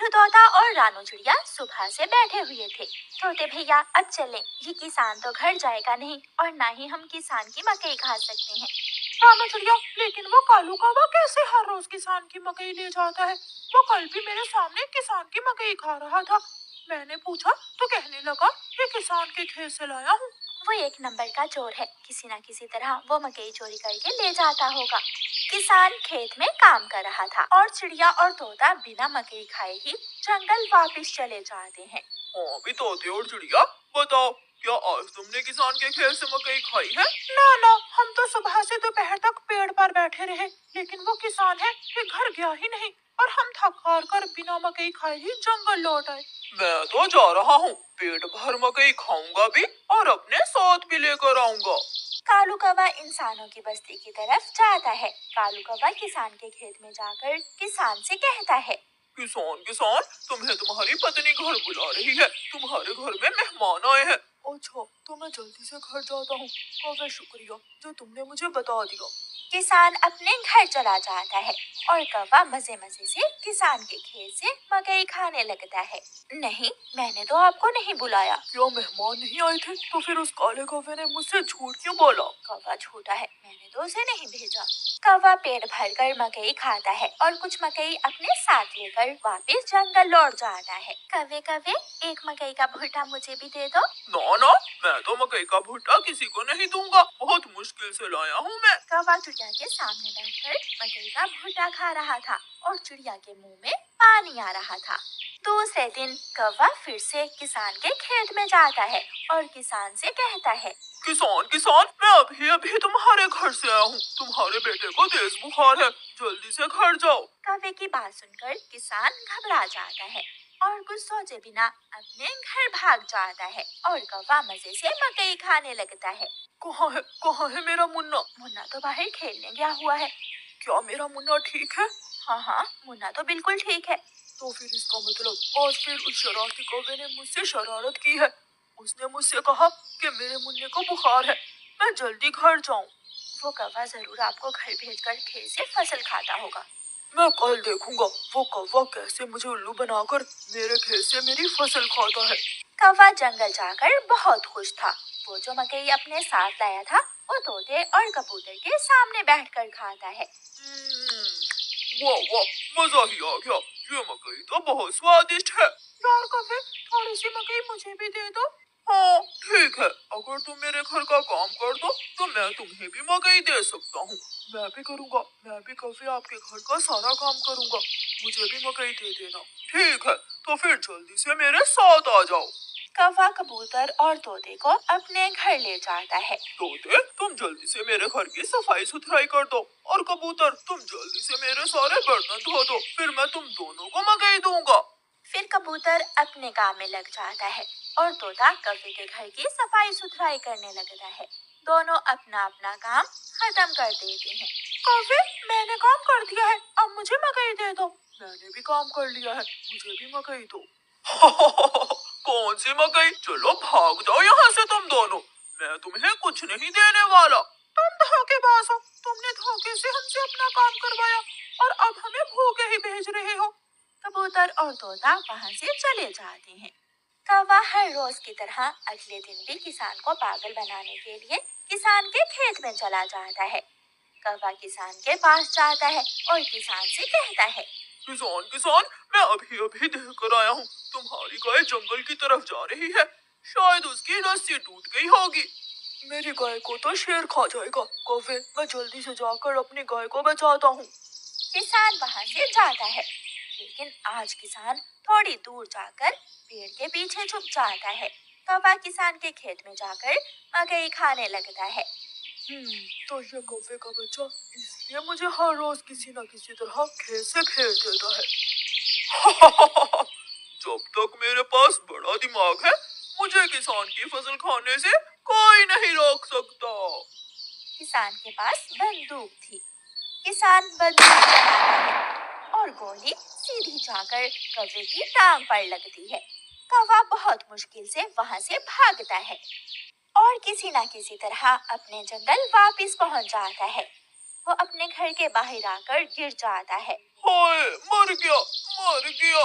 मिट्ठू तोता और रानू चिड़िया सुबह से बैठे हुए थे। तोते भैया अब चलें, ये किसान तो घर जाएगा नहीं और ना ही हम किसान की मकई खा सकते हैं। रानू चिड़िया, लेकिन वो कालू कौवा कैसे हर रोज किसान की मकई ले जाता है? वो कल भी मेरे सामने किसान की मकई खा रहा था। मैंने पूछा तो कहने लगा ये किसान के खेत से लाया हूँ। वो एक नंबर का चोर है, किसी न किसी तरह वो मकई चोरी करके ले जाता होगा। किसान खेत में काम कर रहा था और चिड़िया और तोता बिना मकई खाए ही जंगल वापस चले जाते हैं। हाँ भी तोते और चिड़िया, बताओ क्या आज तुमने किसान के खेत से मकई खाई है? ना ना, हम तो सुबह से दोपहर तक पेड़ पर बैठे रहे, लेकिन वो किसान है कि घर गया ही नहीं और हम थक हार कर बिना मकई खाए ही जंगल लौट आए। मैं तो जा रहा हूँ, पेट भर मकई खाऊंगा भी और अपने साथ भी लेकर आऊंगा। कालू कौवा इंसानों की बस्ती की तरफ जाता है। कालू कौवा किसान के खेत में जाकर किसान से कहता है, किसान किसान, तुम्हें तुम्हारी पत्नी घर बुला रही है, तुम्हारे घर में मेहमान आए हैं। अच्छा, तो मैं जल्दी से घर जाता हूँ। कौवे, शुक्रिया जो तुमने मुझे बता दिया। किसान अपने घर चला जाता है और कौवा मजे मजे से किसान के खेत से मकई खाने लगता है। नहीं, मैंने तो आपको नहीं बुलाया। क्या मेहमान नहीं आए थे? तो फिर उस काले कौवे ने मुझसे झूठ क्यों बोला? कौवा झूठा है, मैंने तो उसे नहीं भेजा। कौवा पेट भरकर मकई खाता है और कुछ मकई अपने साथ लेकर वापस जंगल लौट जाता है। कौवे कौवे, एक मकई का भुट्टा मुझे भी दे दो। ना ना, मैं तो मकई का भुट्टा किसी को नहीं दूंगा, बहुत मुश्किल से लाया हूँ मैं। कौवा चिड़िया के सामने बैठकर मकई का भुट्टा खा रहा था और चिड़िया के मुंह में पानी आ रहा था। दूसरे दिन कौवा फिर से किसान के खेत में जाता है और किसान से कहता है, किसान किसान, मैं अभी अभी तुम्हारे घर से आया हूँ, तुम्हारे बेटे को तेज बुखार है, जल्दी से घर जाओ। कौवे की बात सुनकर किसान घबरा जाता है और कुछ सोचे बिना अपने घर भाग जाता है और कौवा मजे से मकई खाने लगता है। कहाँ है मेरा मुन्ना? मुन्ना तो बाहर खेलने गया हुआ है। क्या मेरा मुन्ना ठीक है? हाँ, मुन्ना तो बिल्कुल ठीक है। तो फिर इसका मतलब आज फिर उस शरारती कौवे ने मुझसे शरारत की है। उसने मुझसे कहा कि मेरे मुन्ने को बुखार है, मैं जल्दी घर जाऊं। वो कौवा जरूर आपको घर भेजकर खेत से फसल खाता होगा। मैं कल देखूंगा वो कौवा कैसे मुझे उल्लू बनाकर मेरे खेत से मेरी फसल खाता है। कौवा जंगल जाकर बहुत खुश था। वो जो मकई अपने साथ लाया था वो तोते और कबूतर के सामने बैठकर खाता है। वाह वाह, मजा ही आ गया, ये मकई तो बहुत स्वादिष्ट है। यार कौवे, थोड़ी सी मकई मुझे भी दे दो। हाँ ठीक है, अगर तुम मेरे घर का काम कर दो तो मैं तुम्हें भी मकई दे सकता हूँ। मैं भी करूँगा, मैं भी कौवे आपके घर का सारा काम करूँगा, मुझे भी मकई दे देना। ठीक है, तो फिर जल्दी से मेरे साथ आ जाओ। कौवा कबूतर और तोते को अपने घर ले जाता है। तोते, तुम जल्दी से मेरे घर की सफाई सुथराई कर दो और कबूतर तुम जल्दी से मेरे सारे बर्तन धो दो, फिर मैं तुम दोनों को मकई दूंगा। फिर कबूतर अपने काम में लग जाता है और तोता कौवे के घर की सफाई सुथराई करने लगता है। दोनों अपना अपना काम खत्म कर देते हैं। कौवे, मैंने काम कर दिया है, अब मुझे मकई दे दो। मैंने भी काम कर लिया है, मुझे भी मकई दो। कौन सी मकई? चलो भाग जाओ यहाँ से तुम दोनों, मैं तुम्हें कुछ नहीं देने वाला। तुम धोखेबाज हो, तुमने धोखे से हमसे अपना काम करवाया और अब हमें भूखे ही भेज रहे हो। कबूतर और तोता वहाँ से चले जाते हैं। कौवा हर रोज की तरह अगले दिन भी किसान को पागल बनाने के लिए किसान के खेत में चला जाता है। कौवा किसान के पास जाता है और किसान से कहता है, किसान किसान, मैं अभी अभी देख कर आया हूँ, तुम्हारी गाय जंगल की तरफ जा रही है, शायद उसकी रस्सी टूट गई होगी। मेरी गाय को तो शेर खा जाएगा। कौवे, मैं जल्दी से जाकर अपनी गाय को बचाता हूँ। किसान वहाँ से जाता है, लेकिन आज किसान थोड़ी दूर जाकर पेड़ के पीछे छुप जाता है। कौवा किसान के खेत में जाकर मकई खाने लगता है। तो ये कौवे का बच्चा इसलिए मुझे हर रोज किसी न किसी तरह खेत से भेज देता है। जब तक मेरे पास बड़ा दिमाग है, मुझे किसान की फसल खाने से कोई नहीं रोक सकता। किसान के पास बंदूक थी। किसान बंदूक चलाता है और गोली सीधी जाकर कौवे की टांग पर लगती है। कौवा बहुत मुश्किल से वहाँ से भागता है और किसी न किसी तरह अपने जंगल वापस पहुँच जाता है। वो अपने घर के बाहर आकर गिर जाता है। हाय, मर गया, मर गया।